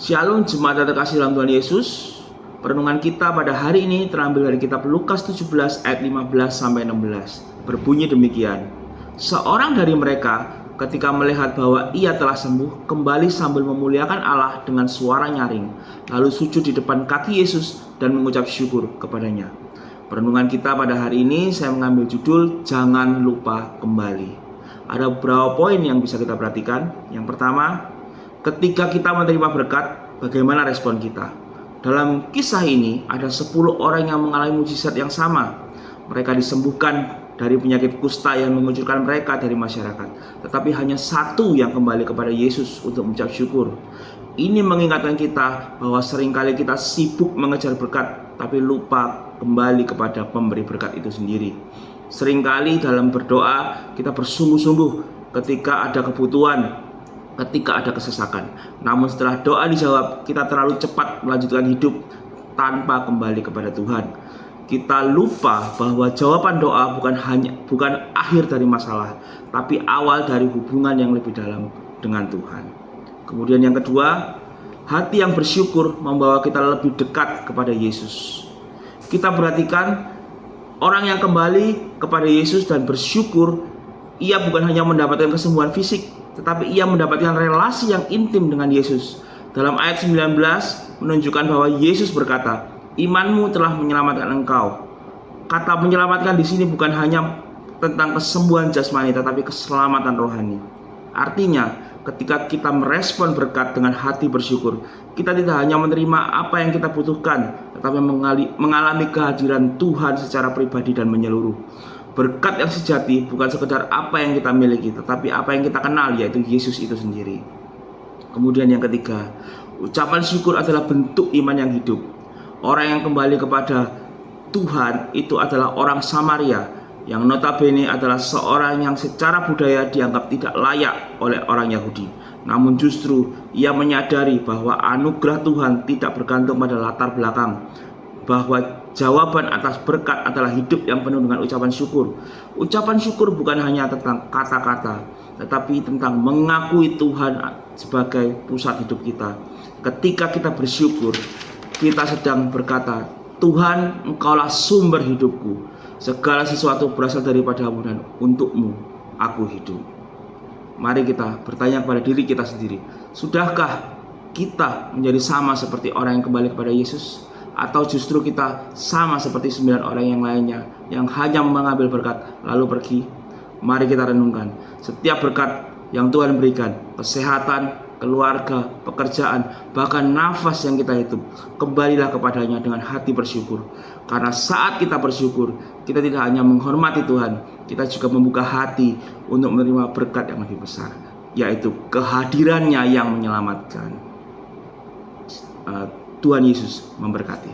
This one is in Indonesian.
Shalom jemaat yang terkasih dalam Tuhan Yesus. Perenungan kita pada hari ini terambil dari kitab Lukas 17 ayat 15 sampai 16. Berbunyi demikian. Seorang dari mereka ketika melihat bahwa ia telah sembuh, kembali sambil memuliakan Allah dengan suara nyaring, lalu sujud di depan kaki Yesus dan mengucap syukur kepadanya. Perenungan kita pada hari ini saya mengambil judul Jangan Lupa Kembali. Ada beberapa poin yang bisa kita perhatikan. Yang pertama, ketika kita menerima berkat, bagaimana respon kita? Dalam kisah ini ada 10 orang yang mengalami mujizat yang sama. Mereka disembuhkan dari penyakit kusta yang mengucilkan mereka dari masyarakat. Tetapi hanya satu yang kembali kepada Yesus untuk mengucap syukur. Ini mengingatkan kita bahwa seringkali kita sibuk mengejar berkat, tapi lupa kembali kepada pemberi berkat itu sendiri. Seringkali dalam berdoa kita bersungguh-sungguh ketika ada kebutuhan, ketika ada kesesakan. Namun setelah doa dijawab, kita terlalu cepat melanjutkan hidup tanpa kembali kepada Tuhan. Kita lupa bahwa jawaban doa bukan akhir dari masalah, tapi awal dari hubungan yang lebih dalam dengan Tuhan. Kemudian yang kedua, hati yang bersyukur membawa kita lebih dekat kepada Yesus. Kita perhatikan orang yang kembali kepada Yesus dan bersyukur, ia bukan hanya mendapatkan kesembuhan fisik, tetapi ia mendapatkan relasi yang intim dengan Yesus. Dalam ayat 19 menunjukkan bahwa Yesus berkata, "Imanmu telah menyelamatkan engkau." Kata menyelamatkan di sini bukan hanya tentang kesembuhan jasmani, tetapi keselamatan rohani. Artinya, ketika kita merespon berkat dengan hati bersyukur, kita tidak hanya menerima apa yang kita butuhkan, tetapi mengalami kehadiran Tuhan secara pribadi dan menyeluruh. Berkat yang sejati bukan sekedar apa yang kita miliki, tetapi apa yang kita kenal, yaitu Yesus itu sendiri. Kemudian yang ketiga, ucapan syukur adalah bentuk iman yang hidup. Orang yang kembali kepada Tuhan itu adalah orang Samaria, yang notabene adalah seorang yang secara budaya dianggap tidak layak oleh orang Yahudi. Namun justru ia menyadari bahwa anugerah Tuhan tidak bergantung pada latar belakang, bahwa jawaban atas berkat adalah hidup yang penuh dengan ucapan syukur. Ucapan syukur bukan hanya tentang kata-kata, tetapi tentang mengakui Tuhan sebagai pusat hidup kita. Ketika kita bersyukur, kita sedang berkata, "Tuhan, Engkaulah sumber hidupku. Segala sesuatu berasal daripadamu dan untukmu aku hidup." Mari kita bertanya kepada diri kita sendiri, sudahkah kita menjadi sama seperti orang yang kembali kepada Yesus? Atau justru kita sama seperti 9 orang yang lainnya yang hanya mengambil berkat lalu pergi? Mari kita renungkan. Setiap berkat yang Tuhan berikan, kesehatan, keluarga, pekerjaan, bahkan nafas yang kita hidup, kembalilah kepadanya dengan hati bersyukur. Karena saat kita bersyukur, kita tidak hanya menghormati Tuhan, kita juga membuka hati untuk menerima berkat yang lebih besar, yaitu kehadirannya yang menyelamatkan. Tuhan Yesus memberkati.